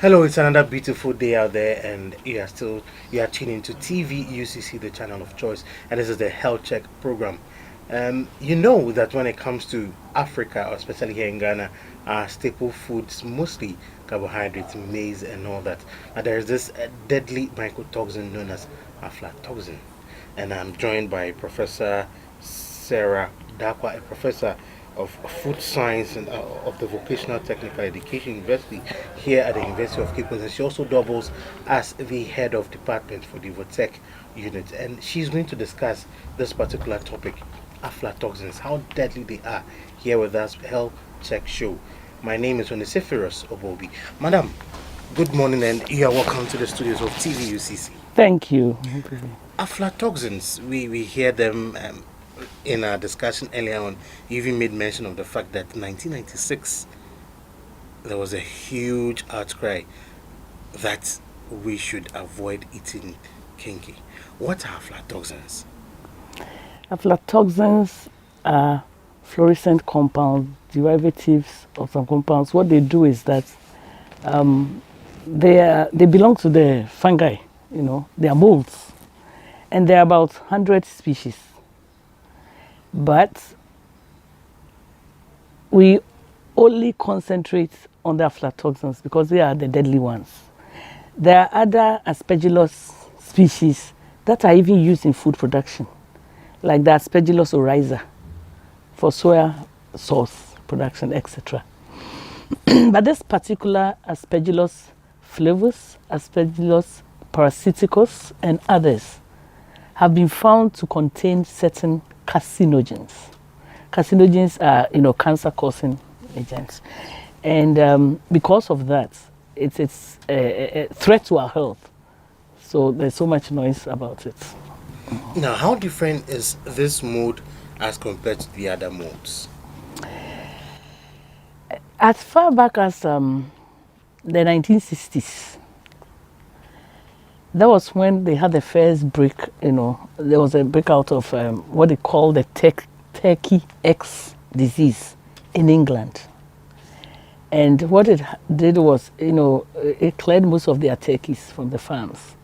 Hello, it's another beautiful day out there, and you are tuning into TV UCC, the channel of choice, and this is the Health Check program. You know that when it comes to Africa, or especially here in Ghana, our staple foods mostly carbohydrates, maize, and all that. And there is this deadly mycotoxin known as aflatoxin, and I'm joined by Professor Sarah Dakwa, a professor of food science and of the vocational technical education university here at the University of Cape Coast, and she also doubles as the head of department for the Votech unit, and she's going to discuss this particular topic, aflatoxins, how deadly they are, here with us. Health Check Show. My name is Onisiphoros Obobi. Madam, good morning, and you are welcome to the studios of TVUCC. Thank you. Aflatoxins, we hear them in our discussion earlier on. You even made mention of the fact that 1996 there was a huge outcry that we should avoid eating kenkey. What are aflatoxins? Aflatoxins are fluorescent compounds, derivatives of some compounds. What they do is that they belong to the fungi, they are molds, and there are about 100 species. But we only concentrate on the aflatoxins because they are the deadly ones. There are other aspergillus species that are even used in food production, like the Aspergillus oryza for soya sauce production, etc. But this particular Aspergillus flavus, Aspergillus parasiticus, and others have been found to contain certain carcinogens. Carcinogens are, cancer-causing agents, and because of that, it's a threat to our health. So there's so much noise about it. Now, how different is this mode as compared to the other modes? As far back as the 1960s, that was when they had the first break. There was a breakout of what they call the turkey X disease in England. And what it did was, it cleared most of their turkeys from the farms.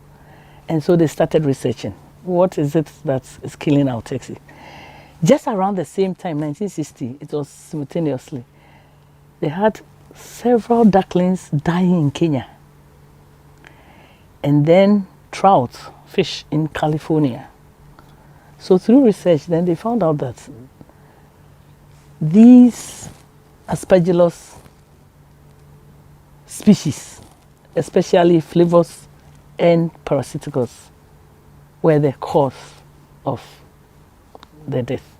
And so they started researching, what is it that is killing our turkey? Just around the same time, 1960, it was simultaneously, they had several ducklings dying in Kenya. And then trout, fish in California. So through research, then they found out that these Aspergillus species, especially flavus and parasiticus, were the cause of the death.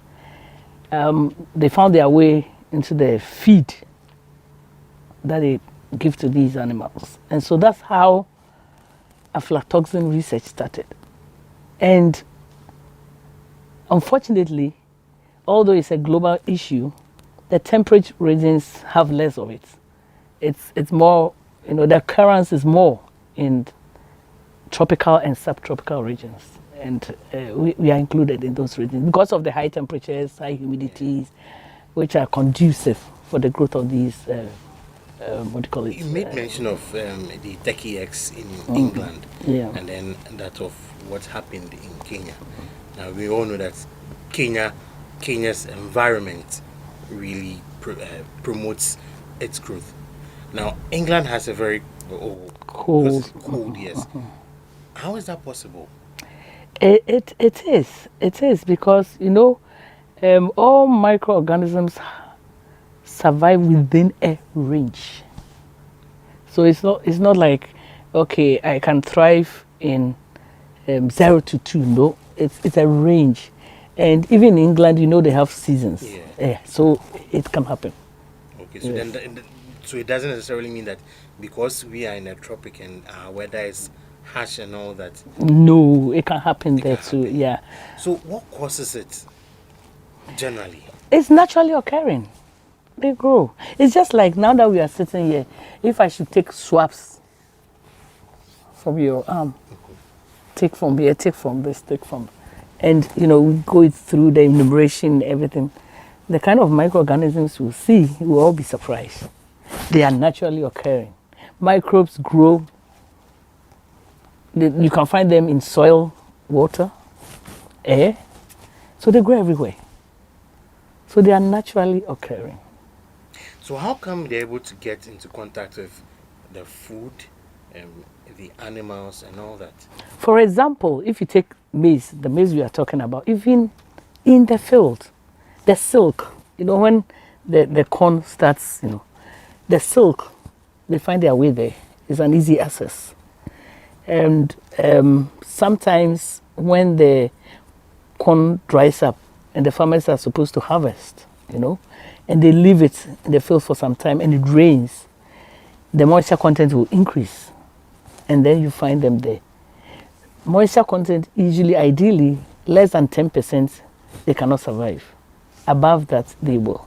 They found their way into the feed that they give to these animals. And so that's how aflatoxin research started. And unfortunately, although it's a global issue, the temperate regions have less of it. It's more, the occurrence is more in tropical and subtropical regions. And we are included in those regions because of the high temperatures, high humidities, which are conducive for the growth of these, what do you call it? You made mention of the turkey X in England, and then that of what happened in Kenya. Now, we all know that Kenya's environment really promotes its growth. Now, England has a very cold, yes. How is that possible? It is because all microorganisms survive within a range. So it's not like, okay, I can thrive in 0 to 2. No, it's a range, and even in England, they have seasons. So it can happen. Okay, so then so it doesn't necessarily mean that because we are in a tropic and our weather is harsh and all that. No, it can happen there too. Yeah. So what causes it generally? It's naturally occurring. They grow. It's just like now that we are sitting here, if I should take swabs from your arm, take from here, take from this, take from, and we go through the enumeration, everything, the kind of microorganisms we'll see, we'll all be surprised. They are naturally occurring. Microbes grow. You can find them in soil, water, air. So they grow everywhere. So they are naturally occurring. So how come they're able to get into contact with the food, the animals, and all that? For example, if you take maize, the maize we are talking about, even in the field, the silk, when the corn starts, the silk, they find their way there. It's an easy access. And sometimes when the corn dries up and the farmers are supposed to harvest, and they leave it in the field for some time and it rains, the moisture content will increase. And then you find them there. Moisture content, usually, ideally, less than 10%, they cannot survive. Above that, they will.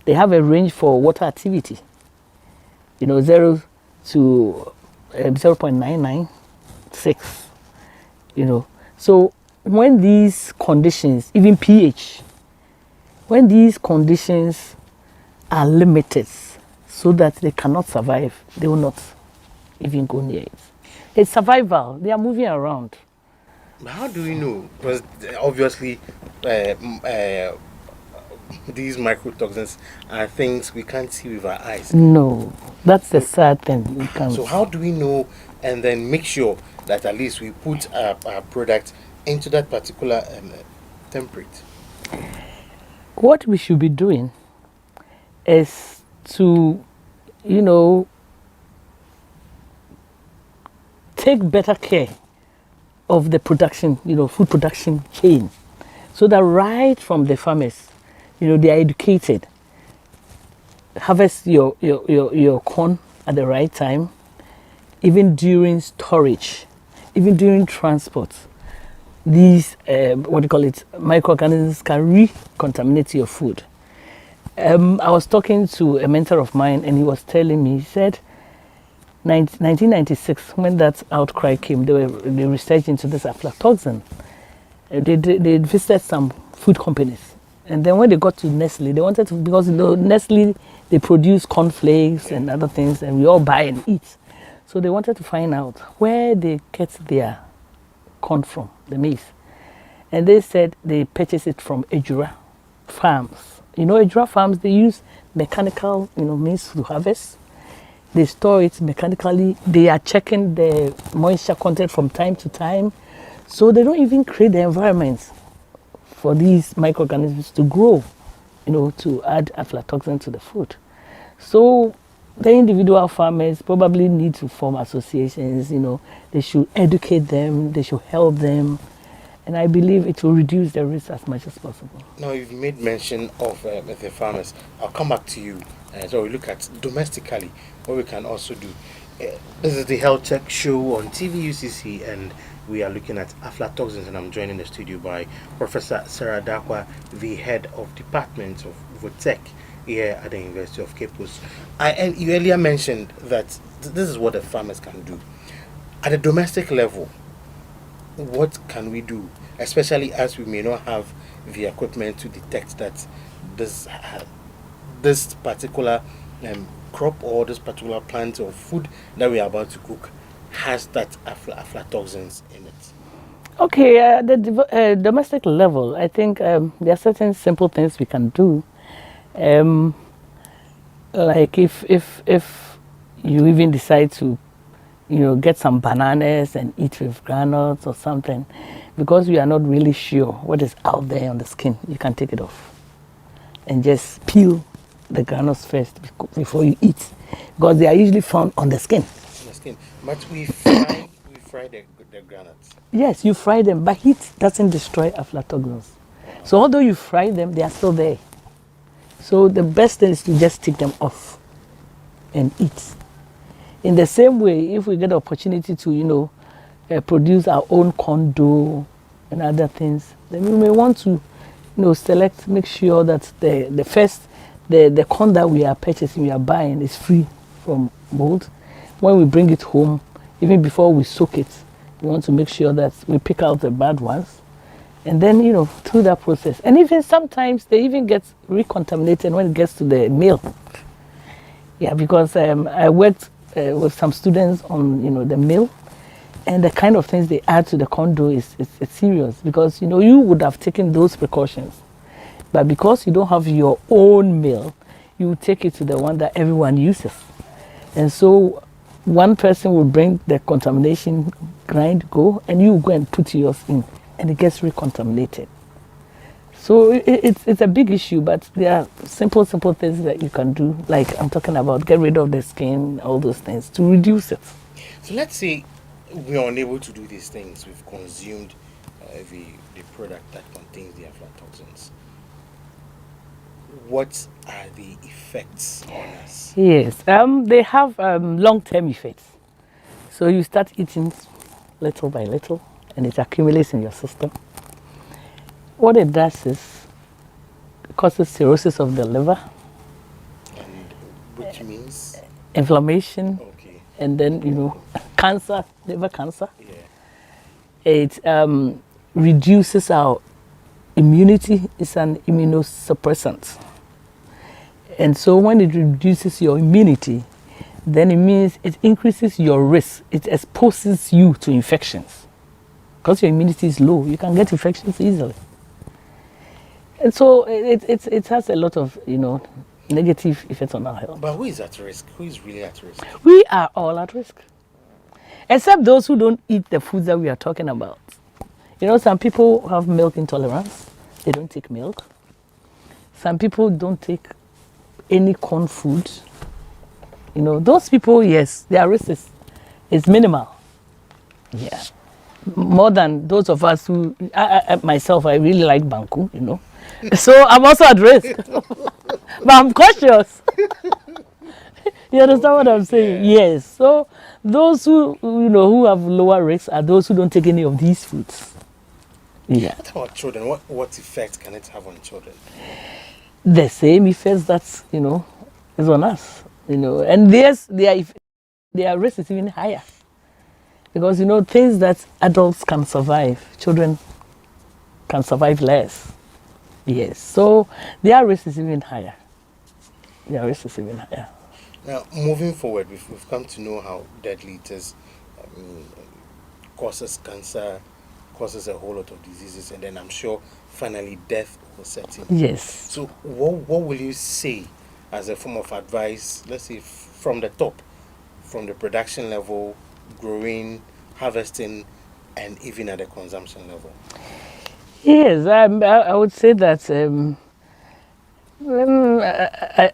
They have a range for water activity, 0 to 0.996, So when these conditions, even pH, when these conditions are limited so that they cannot survive, they will not even go near it. It's survival. They are moving around. How do we know? Because obviously, these microtoxins are things we can't see with our eyes. No, that's the sad thing. We can't. So how do we know and then make sure that at least we put our product into that particular temperate? What we should be doing is to, take better care of the production, food production chain, so that right from the farmers, they are educated. Harvest your corn at the right time, even during storage, even during transport. These microorganisms can recontaminate your food. I was talking to a mentor of mine, and he was telling me, he said, 1996, when that outcry came, they researched into this aflatoxin. They visited some food companies, and then when they got to Nestle, they wanted to, because Nestle, they produce cornflakes and other things, and we all buy and eat. So they wanted to find out where they get their corn from, the maize. And they said they purchase it from Ejura farms. Ejura farms, they use mechanical, means to harvest. They store it mechanically. They are checking the moisture content from time to time. So they don't even create the environment for these microorganisms to grow, to add aflatoxin to the food. So the individual farmers probably need to form associations, they should educate them, they should help them. And I believe it will reduce the risk as much as possible. Now, you've made mention of the farmers. I'll come back to you. So we look at domestically what we can also do. This is the Health Check show on TV UCC, and we are looking at aflatoxins, and I'm joined in the studio by Professor Sarah Dakwa, the head of Department of Votech here at the University of Cape Coast. And you earlier mentioned that this is what the farmers can do. At a domestic level, what can we do, especially as we may not have the equipment to detect that this particular crop or this particular plant or food that we are about to cook has that aflatoxins in it? Okay, at the domestic level, I think there are certain simple things we can do. Like if you even decide to get some bananas and eat with granules or something, because we are not really sure what is out there on the skin, you can take it off and just peel the granules first before you eat, because they are usually found on the skin. On the skin. But we fry the granules. Yes, you fry them, but heat doesn't destroy aflatoxins. So although you fry them, they are still there. So the best thing is to just take them off and eat. In the same way, if we get the opportunity to, produce our own corn dough and other things, then we may want to, select, make sure that the corn that we are purchasing, we are buying, is free from mold. When we bring it home, even before we soak it, we want to make sure that we pick out the bad ones. And then, through that process. And even sometimes they even get recontaminated when it gets to the mill. Yeah, because I worked with some students on, the mill, and the kind of things they add to the condo is it's serious, because you would have taken those precautions, but because you don't have your own mill, you take it to the one that everyone uses, and so one person will bring the contamination grind go, and you go and put yours in, and it gets recontaminated. So it's a big issue, but there are simple things that you can do, like I'm talking about, get rid of the skin, all those things to reduce it. So let's say we are unable to do these things. We've consumed the product that contains the aflatoxins. What are the effects on us? Yes, they have long-term effects. So you start eating little by little, and it accumulates in your system. What it does is it causes cirrhosis of the liver. And which means? Inflammation. Okay. And then, cancer, liver cancer. Yeah. It reduces our immunity. It's an immunosuppressant. And so when it reduces your immunity, then it means it increases your risk. It exposes you to infections. Because your immunity is low, you can get infections easily. And so it has a lot of, negative effects on our health. But who is at risk? Who is really at risk? We are all at risk. Except those who don't eat the foods that we are talking about. Some people have milk intolerance. They don't take milk. Some people don't take any corn food. Those people, yes, their risk is minimal. Yeah. More than those of us who, myself, I really like banku, So I'm also at risk. But I'm cautious. You understand what I'm saying? Yeah. Yes. So those who have lower risks are those who don't take any of these foods. Yeah. What about children? What effect can it have on children? The same effects that, is on us, and their risk is even higher. Because, things that adults can survive, children can survive less. Yes. So their risk is even higher. Their risk is even higher. Now, moving forward, we've come to know how deadly it is. Causes cancer, causes a whole lot of diseases, and then I'm sure finally death will set in. Yes. So what will you say as a form of advice, let's say from the top, from the production level, growing, harvesting, and even at the consumption level? Yes, I would say that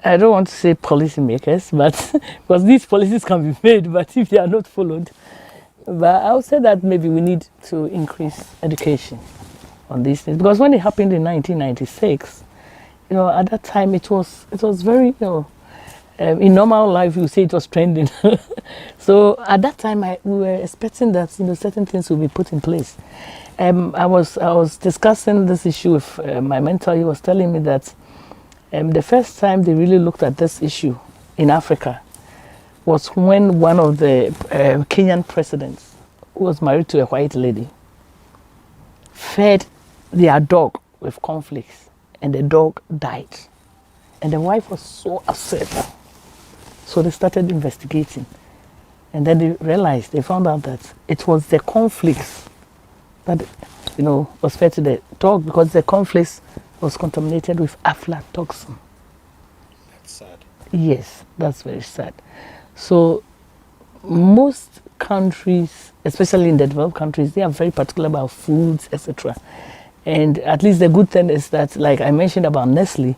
I don't want to say policymakers, but because these policies can be made, but if they are not followed, but I would say that maybe we need to increase education on these things, because when it happened in 1996, at that time it was very, in normal life you say it was trending. So at that time we were expecting that certain things will be put in place. I was discussing this issue with my mentor. He was telling me that the first time they really looked at this issue in Africa was when one of the Kenyan presidents, who was married to a white lady, fed their dog with cornflakes, and the dog died. And the wife was so upset. So they started investigating. And then they found out that it was the cornflakes that, was fed to the dog, because the cornflakes was contaminated with aflatoxin. That's sad. Yes, that's very sad. So most countries, especially in the developed countries, they are very particular about foods, etc. And at least the good thing is that, like I mentioned about Nestle,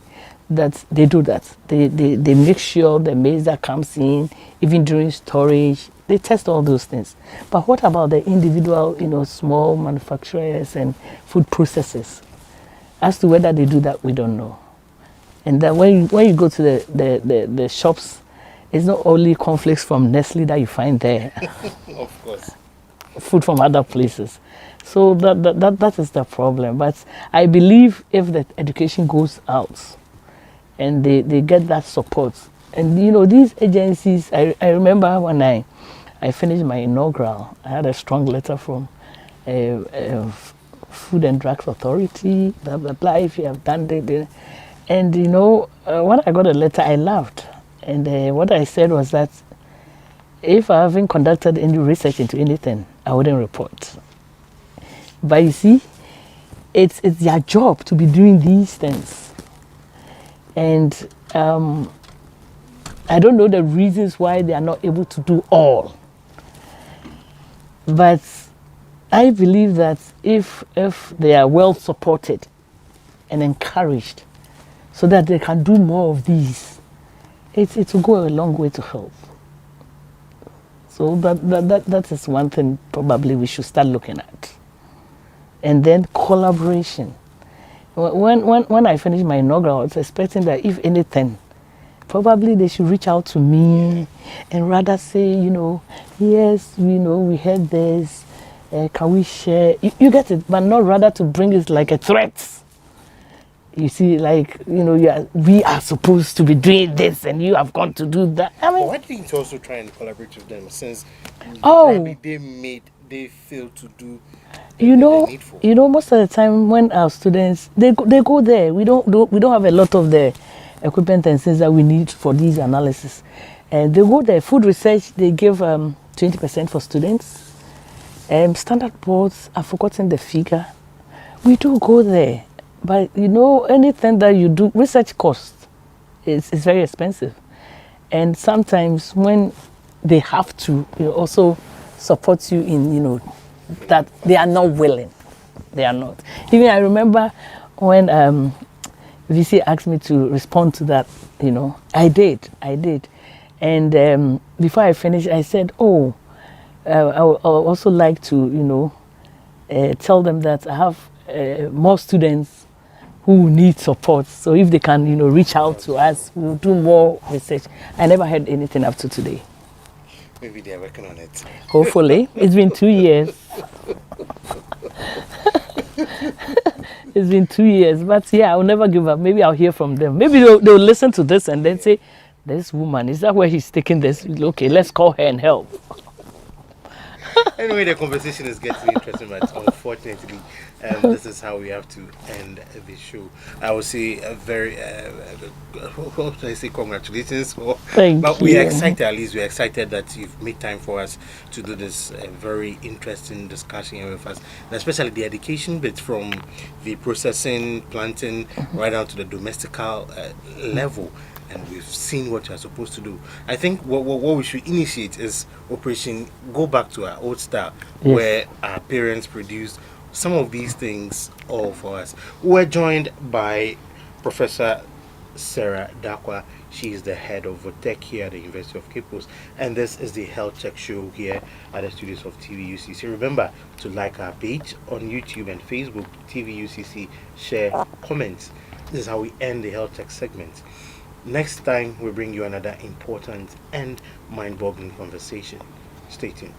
that they do that. They make sure the maize that comes in, even during storage, they test all those things. But what about the individual, small manufacturers and food processors? As to whether they do that, we don't know. And then when you go to the shops, it's not only cornflakes from Nestle that you find there. Of course. Food from other places. So that is the problem. But I believe if the education goes out and they get that support, and these agencies, I remember when I finished my inaugural, I had a strong letter from Food and Drugs Authority, blah blah blah, if you have done it. And when I got a letter, I laughed. And what I said was that If I haven't conducted any research into anything, I wouldn't report. But you see, it's their job to be doing these things. And I don't know the reasons why they are not able to do all. But I believe that if they are well supported and encouraged so that they can do more of these, it will go a long way to help. So that is one thing probably we should start looking at. And then collaboration. When I finished my inaugural, I was expecting that if anything, probably they should reach out to me and rather say, yes, we heard this, can we share? You get it, but not rather to bring it like a threat. You see, like, we are supposed to be doing this and you have got to do that. I mean, why didn't you also try and collaborate with them since oh, they failed to do most of the time when our students they go there, we don't have a lot of the equipment and things that we need for these analysis, and they go there. Food research, they give 20% for students. Standard boards, I've forgotten the figure. We do go there, but anything that you do, research costs is very expensive, and sometimes when they have to also support you in that they are not willing. They are not. Even I remember when VC asked me to respond to that, I did. And before I finished, I said, I would also like to, tell them that I have more students who need support. So if they can, reach out to us, we'll do more research. I never heard anything up to today. Maybe they're working on it. Hopefully. It's been 2 years. It's been 2 years. But yeah, I'll never give up. Maybe I'll hear from them. Maybe they'll listen to this and then say, this woman, is that where he's taking this? Okay, let's call her and help. Anyway, the conversation is getting interesting, but unfortunately, this is how we have to end the show. I will say a very, what should I say, congratulations. Thank you. We are excited, at least we're excited that you've made time for us to do this very interesting discussion here with us, and especially the education bit from the processing, planting, right down to the domestical level. And we've seen what you're supposed to do. I think what we should initiate is Operation Go Back to our old style, yes, where our parents produced some of these things all for us. We're joined by Professor Sarah Dakwa. She is the head of Tech here at the University of Cape Coast. And this is the Health Check Show here at the studios of TVUCC. Remember to like our page on YouTube and Facebook, TVUCC, share, comments. This is how we end the Health Check segment. Next time, we bring you another important and mind-boggling conversation. Stay tuned.